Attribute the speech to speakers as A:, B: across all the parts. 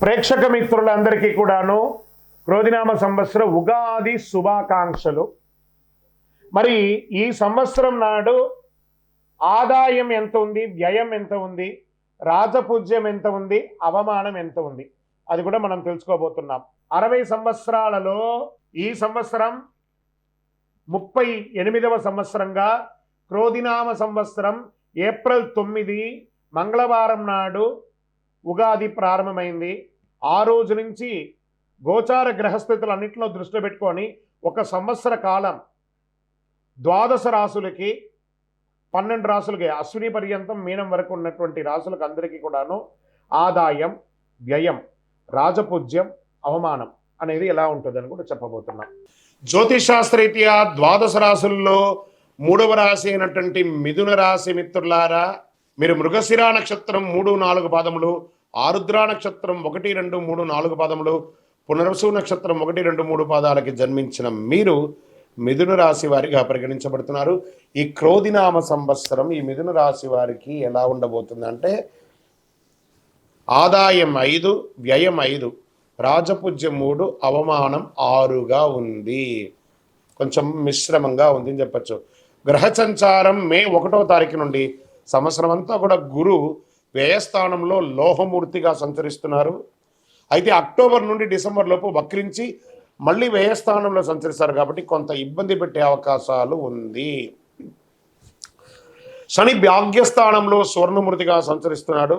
A: ప్రేక్షక మిత్రులందరికీ కూడాను క్రోధినామ సంవత్సర ఉగాది శుభాకాంక్షలు. మరి ఈ సంవత్సరం నాడు ఆదాయం ఎంత ఉంది, వ్యయం ఎంత ఉంది, రాజపూజ్యం ఎంత ఉంది, అవమానం ఎంత ఉంది, అది కూడా మనం తెలుసుకోబోతున్నాం. 60 సంవత్సరాలలో ఈ సంవత్సరం 38వ సంవత్సరంగా క్రోధినామ సంవత్సరం ఏప్రిల్ 9 మంగళవారం నాడు ఉగాది ప్రారంభమైంది. ఆ రోజు నుంచి గోచార గ్రహస్థితులన్నింటిలో దృష్టి పెట్టుకొని ఒక సంవత్సర కాలం 12 రాసులకి 12 రాసులకి అశ్విని పర్యంతం మీనం వరకు ఉన్నటువంటి రాసులకు అందరికీ కూడాను ఆదాయం, వ్యయం, రాజపూజ్యం, అవమానం అనేది ఎలా ఉంటుందని కూడా చెప్పబోతున్నాం. జ్యోతిషాస్త్రరీత్యా 12 రాసుల్లో 3వ రాశి అయినటువంటి మిథున రాశి మిత్రులారా, మీరు మృగశిర నక్షత్రం 3, 4 పాదములు, ఆరుద్ర నక్షత్రం 1, 2, 3, 4 పాదములు, పునర్వసు నక్షత్రం 1, 2, 3 పాదాలకి జన్మించిన మీరు మిథున రాశి వారిగా పరిగణించబడుతున్నారు. ఈ క్రోధినామ సంవత్సరం ఈ మిథున రాశి వారికి ఎలా ఉండబోతుందంటే ఆదాయం 5, వ్యయం 5, రాజపూజ్యం 3, అవమానం 6గా ఉంది. కొంచెం మిశ్రమంగా ఉంది అని చెప్పచ్చు. గ్రహ సంచారం మే 1వ తారీఖు నుండి సంవత్సరం అంతా కూడా గురు వ్యయస్థానంలో లోహమూర్తిగా సంచరిస్తున్నారు. అయితే అక్టోబర్ నుండి డిసెంబర్ లోపు వక్రించి మళ్ళీ వ్యయస్థానంలో సంచరిస్తారు కాబట్టి కొంత ఇబ్బంది పెట్టే అవకాశాలు ఉంది. శని భాగ్యస్థానంలో స్వర్ణమూర్తిగా సంచరిస్తున్నాడు.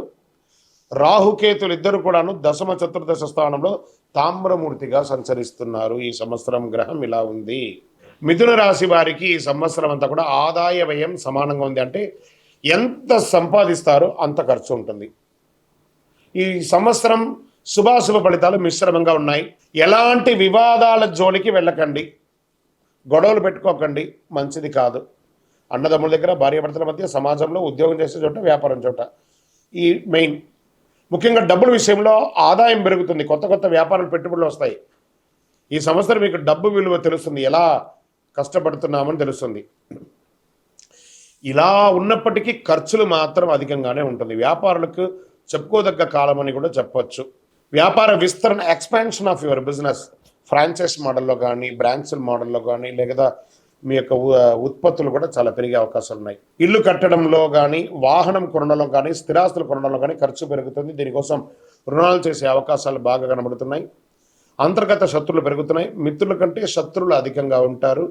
A: రాహుకేతులు ఇద్దరు కూడాను దశమ చతుర్దశ స్థానంలో తామ్రమూర్తిగా సంచరిస్తున్నారు. ఈ సంవత్సరం గ్రహం ఇలా ఉంది. మిథున రాశి వారికి ఈ సంవత్సరం అంతా కూడా ఆదాయ వ్యయం సమానంగా ఉంది. అంటే ఎంత సంపాదిస్తారో అంత ఖర్చు ఉంటుంది. ఈ సంవత్సరం శుభాశుభ ఫలితాలు మిశ్రమంగా ఉన్నాయి. ఎలాంటి వివాదాల జోలికి వెళ్ళకండి, గొడవలు పెట్టుకోకండి, మంచిది కాదు. అన్నదమ్ముల దగ్గర, భార్యాభర్తల మధ్య, సమాజంలో, ఉద్యోగం చేసే చోట, వ్యాపారం చోట, ఈ మెయిన్ ముఖ్యంగా డబ్బుల విషయంలో ఆదాయం పెరుగుతుంది. కొత్త కొత్త వ్యాపారాలు, పెట్టుబడులు వస్తాయి. ఈ సంవత్సరం మీకు డబ్బు విలువ తెలుస్తుంది, ఎలా కష్టపడుతున్నామని తెలుస్తుంది. ఇలా ఉన్నప్పటికీ ఖర్చులు మాత్రం అధికంగానే ఉంటుంది. వ్యాపారులకు చెప్పుకోదగ్గ కాలం అని కూడా చెప్పచ్చు. వ్యాపార విస్తరణ, expansion of your business, franchise మోడల్లో కానీ, బ్రాంచ్ల మోడల్లో కానీ, లేదా మీ యొక్క ఉత్పత్తులు కూడా చాలా పెరిగే అవకాశాలు ఉన్నాయి. ఇల్లు కట్టడంలో కానీ, వాహనం కొనడంలో కానీ, స్థిరాస్తులు కొనడంలో కానీ ఖర్చు పెరుగుతుంది. దీనికోసం రుణాలు చేసే అవకాశాలు బాగా కనబడుతున్నాయి. అంతర్గత శత్రువులు పెరుగుతున్నాయి. మిత్రుల కంటే శత్రువులు అధికంగా ఉంటారు.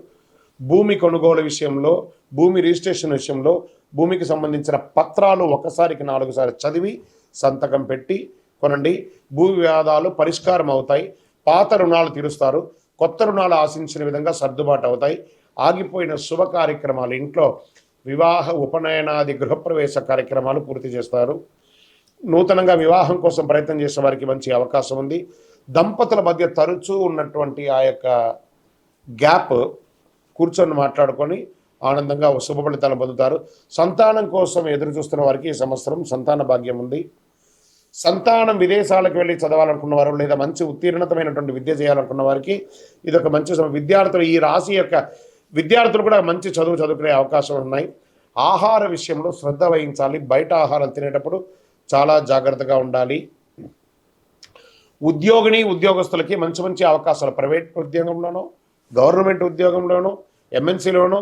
A: భూమి కొనుగోలు విషయంలో, భూమి రిజిస్ట్రేషన్ విషయంలో, భూమికి సంబంధించిన పత్రాలు ఒకసారికి 4 సార్లు చదివి సంతకం పెట్టి కొనండి. భూ వివాదాలు పరిష్కారం అవుతాయి. పాత రుణాలు తీరుస్తారు. కొత్త రుణాలు ఆశించిన విధంగా సర్దుబాటు అవుతాయి. ఆగిపోయిన శుభ కార్యక్రమాలు, ఇంట్లో వివాహ, ఉపనయనాది, గృహప్రవేశ కార్యక్రమాలు పూర్తి చేస్తారు. నూతనంగా వివాహం కోసం ప్రయత్నం చేసే వారికి మంచి అవకాశం ఉంది. దంపతుల మధ్య తరచూ ఉన్నటువంటి ఆ యొక్క గ్యాప్ కూర్చొని మాట్లాడుకొని ఆనందంగా శుభ ఫలితాలు పొందుతారు. సంతానం కోసం ఎదురు చూస్తున్న వారికి ఈ సంవత్సరం సంతాన భాగ్యం ఉంది. సంతానం విదేశాలకు వెళ్ళి చదవాలనుకున్న వారు, లేదా మంచి ఉత్తీర్ణతమైనటువంటి విద్య చేయాలనుకున్న వారికి ఇదొక మంచి విద్యార్థులు, ఈ రాశి యొక్క విద్యార్థులు కూడా మంచి చదువుకునే అవకాశాలు ఉన్నాయి. ఆహార విషయంలో శ్రద్ధ వహించాలి. బయట ఆహారాలు తినేటప్పుడు చాలా జాగ్రత్తగా ఉండాలి. ఉద్యోగస్తులకి మంచి మంచి అవకాశాలు ప్రైవేట్ ఉద్యోగంలోనూ, గవర్నమెంట్ ఉద్యోగంలోనూ, ఎంఎన్సీలోనూ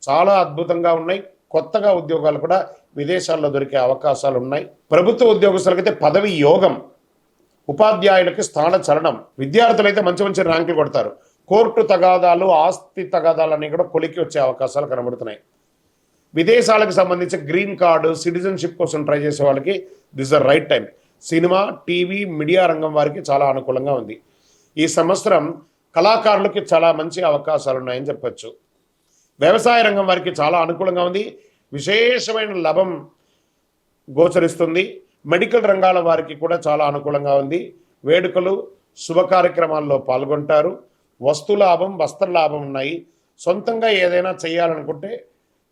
A: చాలా అద్భుతంగా ఉన్నాయి. కొత్తగా ఉద్యోగాలు కూడా విదేశాల్లో దొరికే అవకాశాలు ఉన్నాయి. ప్రభుత్వ ఉద్యోగస్తులకైతే పదవి యోగం, ఉపాధ్యాయులకి స్థాన చలనం, విద్యార్థులైతే మంచి మంచి ర్యాంకులు కొడతారు. కోర్టు తగాదాలు, ఆస్తి తగాదాలు అన్నీ కూడా కొలికి వచ్చే అవకాశాలు కనబడుతున్నాయి. విదేశాలకు సంబంధించి గ్రీన్ కార్డు, సిటిజన్షిప్ కోసం ట్రై చేసే వాళ్ళకి this the right time. Cinema, TV, media రంగం వారికి చాలా అనుకూలంగా ఉంది. ఈ సంవత్సరం కళాకారులకి చాలా మంచి అవకాశాలు ఉన్నాయని చెప్పచ్చు. వ్యవసాయ రంగం వారికి చాలా అనుకూలంగా ఉంది. విశేషమైన లాభం గోచరిస్తుంది. మెడికల్ రంగాల వారికి కూడా చాలా అనుకూలంగా ఉంది. వేడుకలు, శుభ కార్యక్రమాల్లో పాల్గొంటారు. వస్తు లాభం, వస్త్ర లాభం ఉన్నాయి. సొంతంగా ఏదైనా చేయాలనుకుంటే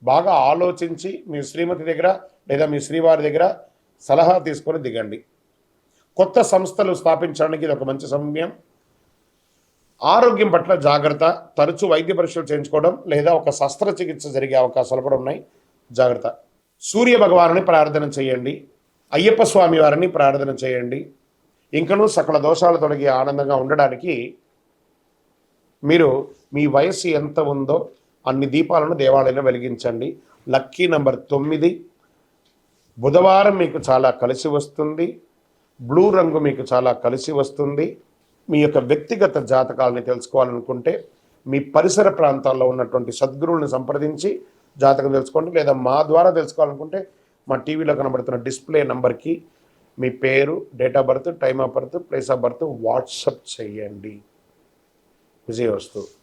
A: బాగా ఆలోచించి మీ శ్రీమతి దగ్గర లేదా మీ శ్రీవారి దగ్గర సలహా తీసుకొని దిగండి. కొత్త సంస్థలు స్థాపించడానికి ఇది ఒక మంచి సమయం. ఆరోగ్యం పట్ల జాగ్రత్త. తరచూ వైద్య పరీక్షలు చేయించుకోవడం లేదా ఒక శస్త్రచికిత్స జరిగే అవకాశాలు కూడా ఉన్నాయి. జాగ్రత్త. సూర్య భగవానుని ప్రార్థన చేయండి. అయ్యప్ప స్వామి వారిని ప్రార్థన చేయండి. ఇంకనూ సకల దోషాలు తొలగి ఆనందంగా ఉండడానికి మీరు మీ వయస్సు ఎంత ఉందో అన్ని దీపాలను దేవాలయంలో వెలిగించండి. Lucky number 9. బుధవారం మీకు చాలా కలిసి వస్తుంది. బ్లూ రంగు మీకు చాలా కలిసి వస్తుంది. మీ యొక్క వ్యక్తిగత జాతకాలని తెలుసుకోవాలనుకుంటే మీ పరిసర ప్రాంతాల్లో ఉన్నటువంటి సద్గురువులను సంప్రదించి జాతకం తెలుసుకోండి. లేదా మా ద్వారా తెలుసుకోవాలనుకుంటే మా టీవీలో కనబడుతున్న డిస్ప్లే నంబర్కి మీ పేరు, date of birth, time of birth, place of birth WhatsApp చేయండి. విజయవస్తు.